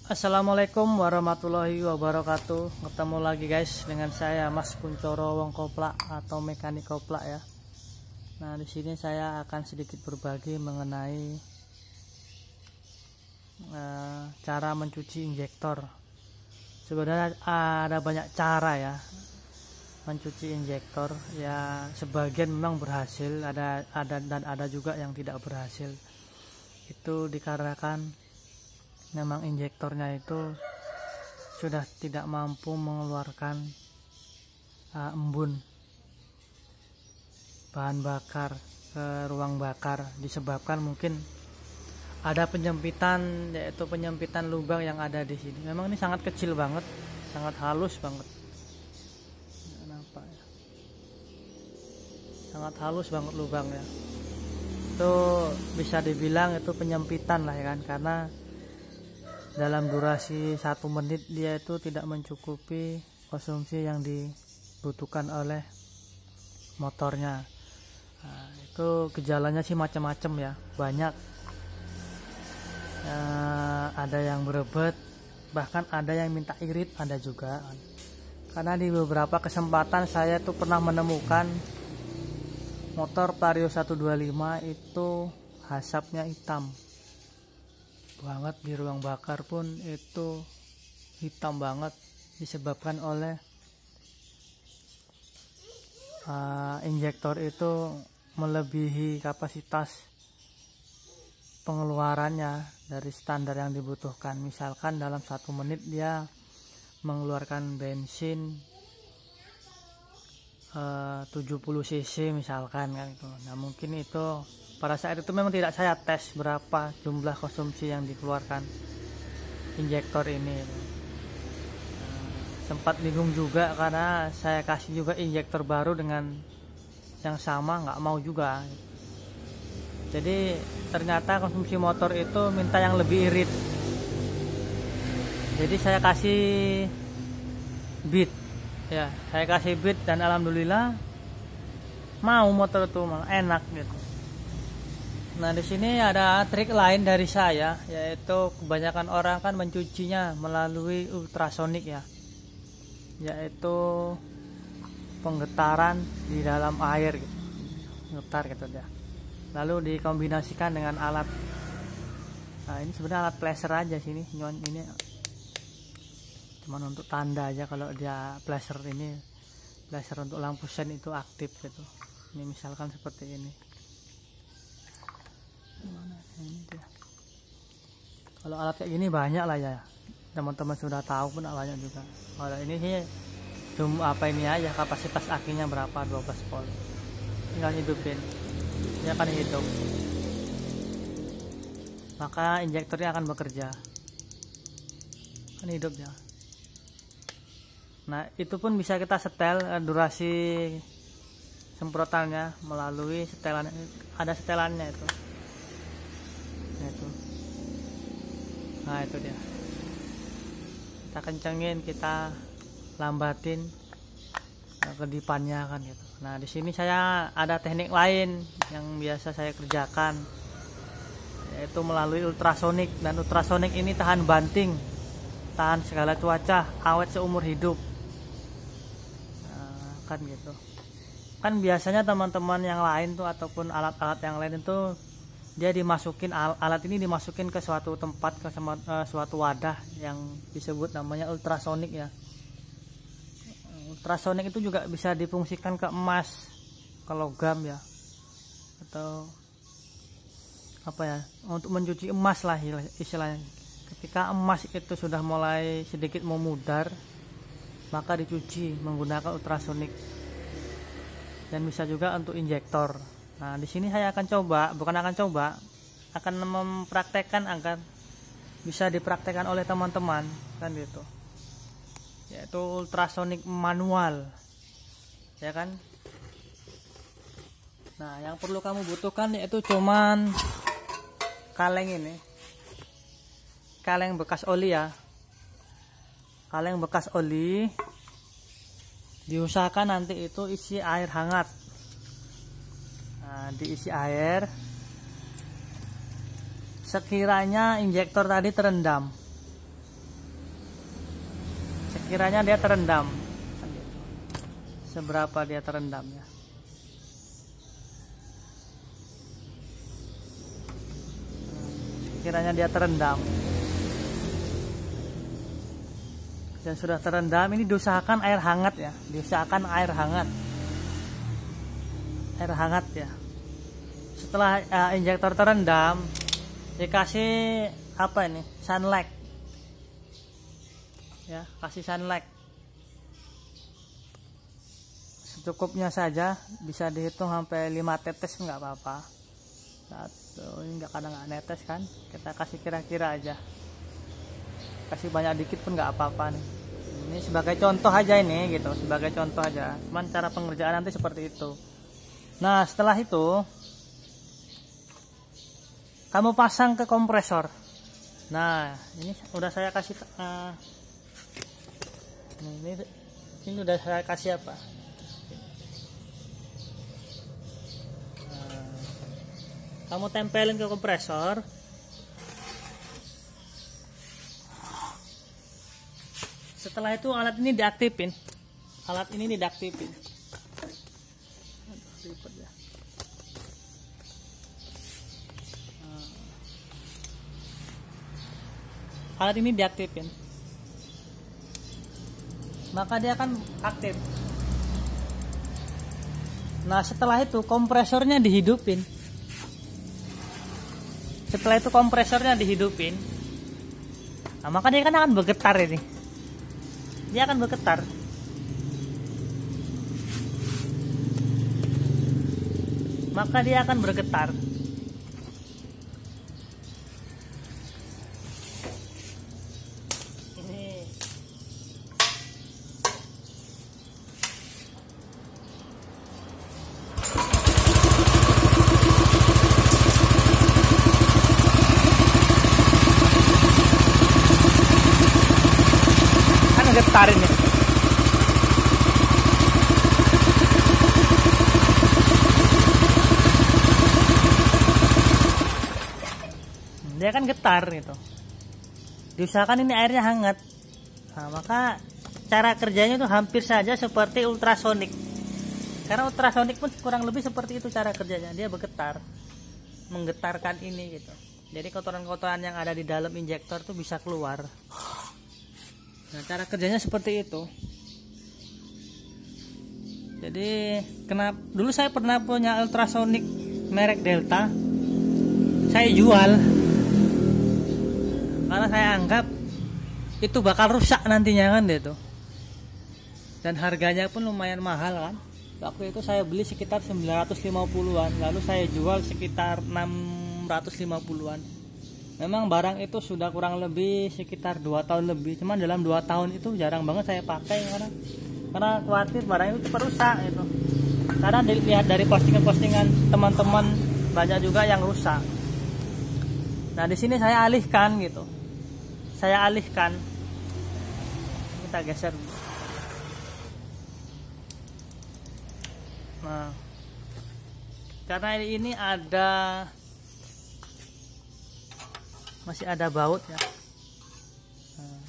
Assalamualaikum warahmatullahi wabarakatuh. Ketemu lagi guys dengan saya Mas Kuncoro Wong Koplak atau mekanik koplak ya. Nah, di sini saya akan sedikit berbagi mengenai cara mencuci injektor. Sebenarnya ada banyak cara ya mencuci injektor ya. Sebagian memang berhasil, ada juga yang tidak berhasil. Itu dikarenakan memang injektornya itu sudah tidak mampu mengeluarkan embun bahan bakar ke ruang bakar, disebabkan mungkin ada penyempitan, yaitu penyempitan lubang yang ada di sini. Memang ini sangat kecil banget, sangat halus banget. Nampak ya, sangat halus banget lubangnya. Itu bisa dibilang itu penyempitan lah ya kan, karena dalam durasi 1 menit dia itu tidak mencukupi konsumsi yang dibutuhkan oleh motornya. Nah, itu gejalanya sih macam-macam ya, banyak. Ada yang berebet, bahkan ada yang minta irit, ada juga. Karena di beberapa kesempatan saya tuh pernah menemukan motor Vario 125 itu asapnya hitam banget, di ruang bakar pun itu hitam banget, disebabkan oleh injektor itu melebihi kapasitas pengeluarannya dari standar yang dibutuhkan. Misalkan dalam 1 menit dia mengeluarkan bensin 70 cc misalkan kan itu. Nah, mungkin itu pada saat itu memang tidak saya tes berapa jumlah konsumsi yang dikeluarkan injektor ini. Sempat bingung juga karena saya kasih juga injektor baru dengan yang sama, nggak mau juga. Jadi ternyata konsumsi motor itu minta yang lebih irit. Jadi saya kasih beat ya, saya kasih beat dan alhamdulillah mau motor itu malah enak gitu. Nah, di sini ada trik lain dari saya, yaitu kebanyakan orang kan mencucinya melalui ultrasonik ya, yaitu penggetaran di dalam air gitu, getar gitu ya. Lalu dikombinasikan dengan alat. Nah, ini sebenarnya alat flasher aja sini, ini cuman untuk tanda aja kalau dia flasher. Ini flasher untuk lampu sen itu aktif gitu. Ini misalkan seperti ini. Kalau alat kayak gini banyak lah ya, teman-teman sudah tahu pun banyak juga. Kalau ini sih cuma ini aja, kapasitas akinya berapa, 12 volt, tinggal hidupin dia akan hidup, maka injektornya akan bekerja, kan hidupnya. Nah, itu pun bisa kita setel durasi semprotannya melalui setelan, ada setelannya itu. Nah, itu dia, kita kencengin, kita lambatin kedipannya kan gitu. Nah, di sini saya ada teknik lain yang biasa saya kerjakan, yaitu melalui ultrasonik. Dan ultrasonik ini tahan banting, tahan segala cuaca, awet seumur hidup. Nah, kan gitu. Kan biasanya teman-teman yang lain tuh ataupun alat-alat yang lain itu dia dimasukin, alat ini dimasukin ke suatu tempat, ke suatu wadah yang disebut namanya ultrasonik ya. Ultrasonik itu juga bisa difungsikan ke emas, ke logam ya, atau apa ya, untuk mencuci emas lah istilahnya. Ketika emas itu sudah mulai sedikit memudar, maka dicuci menggunakan ultrasonik. Dan bisa juga untuk injektor. Nah, di sini saya akan mempraktekkan agar bisa dipraktekkan oleh teman-teman kan gitu, yaitu ultrasonik manual ya kan. Nah, yang perlu kamu butuhkan yaitu cuman kaleng ini, kaleng bekas oli ya, kaleng bekas oli. Diusahakan nanti itu isi air hangat. Nah, diisi air sekiranya injektor tadi terendam. sekiranya dia terendam, seberapa dia terendam ya. Sekiranya dia terendam dan sudah terendam, ini diusahakan air hangat ya, diusahakan air hangat ya. Setelah injektor terendam, dikasih apa ini, sunlight ya, kasih sunlight secukupnya saja, bisa dihitung sampai 5 tetes nggak apa-apa. Satu, ini kadang nggak netes kan, kita kasih kira-kira aja, kasih banyak dikit pun nggak apa-apa nih. Ini sebagai contoh aja ini gitu, sebagai contoh aja, cuman cara pengerjaan nanti seperti itu. Nah setelah itu kamu pasang ke kompresor. Nah ini udah saya kasih ini udah saya kasih apa, kamu tempelin ke kompresor. Setelah itu alat ini diaktifin. Alat ini diaktifin. Aduh, ribet ya. Alat ini diaktifin, maka dia akan aktif. Nah setelah itu kompresornya dihidupin. Setelah itu kompresornya dihidupin, nah maka dia kan akan bergetar ini. Dia akan bergetar. Maka dia akan bergetar. Ini kan getar ini. Dia kan getar gitu. Diusahakan ini airnya hangat. Nah, maka cara kerjanya itu hampir saja seperti ultrasonik. Karena ultrasonik pun kurang lebih seperti itu cara kerjanya. Dia bergetar, menggetarkan ini gitu. Jadi kotoran-kotoran yang ada di dalam injektor tuh bisa keluar. Nah, cara kerjanya seperti itu. Jadi dulu saya pernah punya ultrasonik merek Delta. Saya jual karena saya anggap itu bakal rusak nantinya kan itu. Dan harganya pun lumayan mahal kan. Waktu itu saya beli sekitar 950-an, lalu saya jual sekitar 650-an. Memang barang itu sudah kurang lebih sekitar 2 tahun lebih, cuman dalam 2 tahun itu jarang banget saya pakai karena khawatir barang itu cepat rusak itu. Karena dilihat dari postingan-postingan teman-teman banyak juga yang rusak. Nah di sini saya alihkan gitu. Saya alihkan. Kita geser. Nah, karena ini masih ada baut ya. Nah,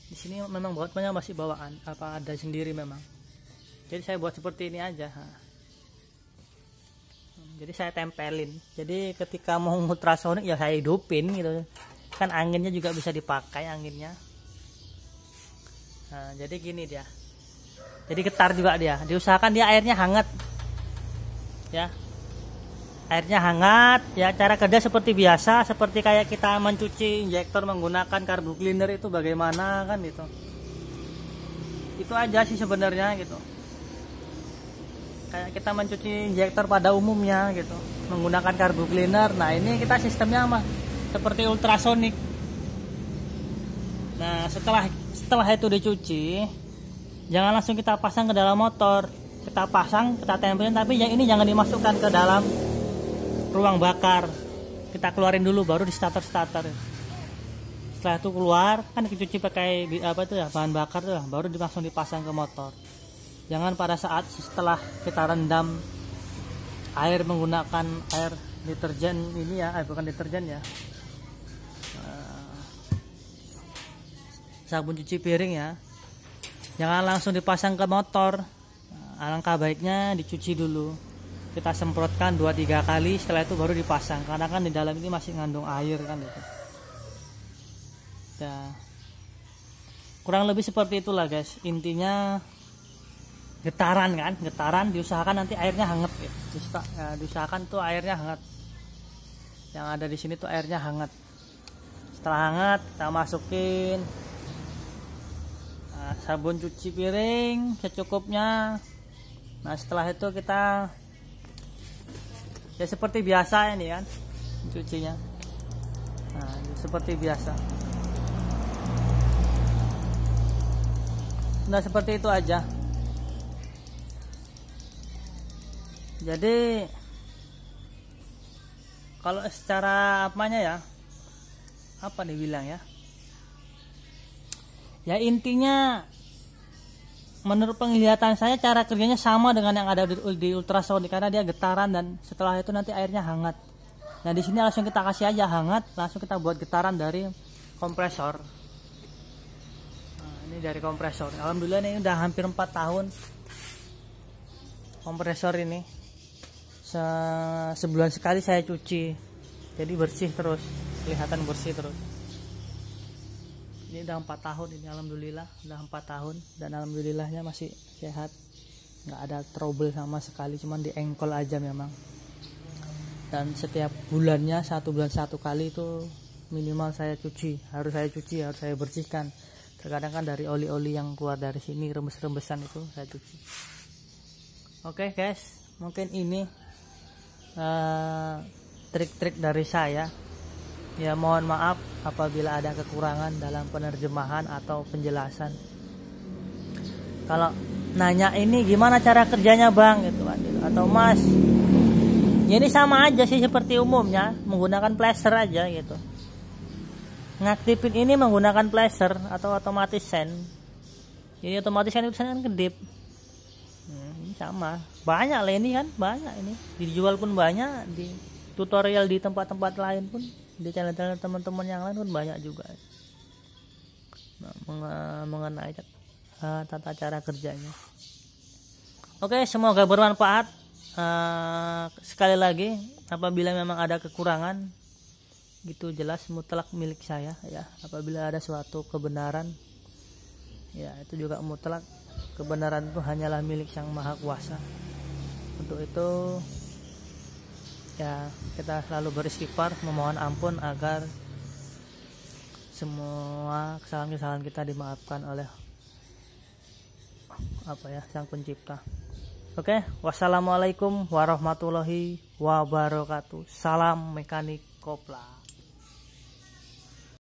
di sini memang bautnya masih bawaan, apa ada sendiri memang. Jadi saya buat seperti ini aja. Nah, jadi saya tempelin. Jadi ketika mau ultrasonik ya saya hidupin gitu. Kan anginnya juga bisa dipakai anginnya. Nah, jadi gini dia. Jadi getar juga dia. Diusahakan dia airnya hangat. Ya. Airnya hangat, ya cara kerja seperti biasa, seperti kayak kita mencuci injektor menggunakan carbo cleaner itu bagaimana kan gitu. Itu aja sih sebenarnya gitu. Kayak kita mencuci injektor pada umumnya gitu, menggunakan carbo cleaner. Nah, ini kita sistemnya seperti ultrasonik. Nah, setelah itu dicuci, jangan langsung kita pasang ke dalam motor. Kita pasang, kita tempelin, tapi yang ini jangan dimasukkan ke dalam ruang bakar. Kita keluarin dulu baru di starter. Setelah itu keluar kan dicuci pakai apa itu ya, bahan bakar tuh, baru langsung dipasang ke motor. Jangan pada saat setelah kita rendam air menggunakan air deterjen ini ya, bukan deterjen ya, sabun cuci piring ya, jangan langsung dipasang ke motor. Alangkah baiknya dicuci dulu, kita semprotkan 2-3 kali, setelah itu baru dipasang, karena kan di dalam ini masih ngandung air kan gitu ya. Kurang lebih seperti itulah guys, intinya getaran kan, getaran diusahakan nanti airnya hangat ya. Diusahakan tuh airnya hangat, yang ada di sini tuh airnya hangat. Setelah hangat kita masukin sabun cuci piring secukupnya. Nah setelah itu kita ya seperti biasa ini kan cucinya. Nah seperti biasa. Nah seperti itu aja. Jadi kalau secara apanya ya, apa nih bilang ya, ya intinya menurut penglihatan saya cara kerjanya sama dengan yang ada di ultrasound, karena dia getaran dan setelah itu nanti airnya hangat. Nah di sini langsung kita kasih aja hangat, langsung kita buat getaran dari kompresor. Nah, ini dari kompresor. Alhamdulillah ini udah hampir 4 tahun kompresor ini. Sebulan sekali saya cuci, jadi bersih terus, kelihatan bersih terus. Ini udah 4 tahun ini, alhamdulillah udah 4 tahun, dan alhamdulillahnya masih sehat, nggak ada trouble sama sekali, cuman di engkol aja memang. Dan setiap bulannya 1 bulan 1 kali itu minimal saya cuci, harus saya bersihkan. Terkadang kan dari oli-oli yang keluar dari sini, rembes-rembesan itu saya cuci. Oke guys, mungkin ini trik-trik dari saya ya. Mohon maaf apabila ada kekurangan dalam penerjemahan atau penjelasan. Kalau nanya ini gimana cara kerjanya bang gitu kan, atau mas, ya ini sama aja sih seperti umumnya, menggunakan flasher aja gitu. Ngaktifin ini menggunakan flasher atau otomatis send. Jadi otomatis kan itu kan kedip. Ini sama, banyak lah ini kan, banyak ini dijual pun banyak, di tutorial di tempat-tempat lain pun, di channel-channel teman-teman yang lain pun banyak juga mengenai tata cara kerjanya. Oke, semoga bermanfaat. Sekali lagi, apabila memang ada kekurangan gitu, jelas mutlak milik saya ya. Apabila ada suatu kebenaran ya, itu juga mutlak. Kebenaran itu hanyalah milik Sang Maha Kuasa. Untuk itu ya kita selalu beristighfar, memohon ampun agar semua kesalahan-kesalahan kita dimaafkan oleh Sang Pencipta. Oke, wassalamualaikum warahmatullahi wabarakatuh. Salam mekanik kopla.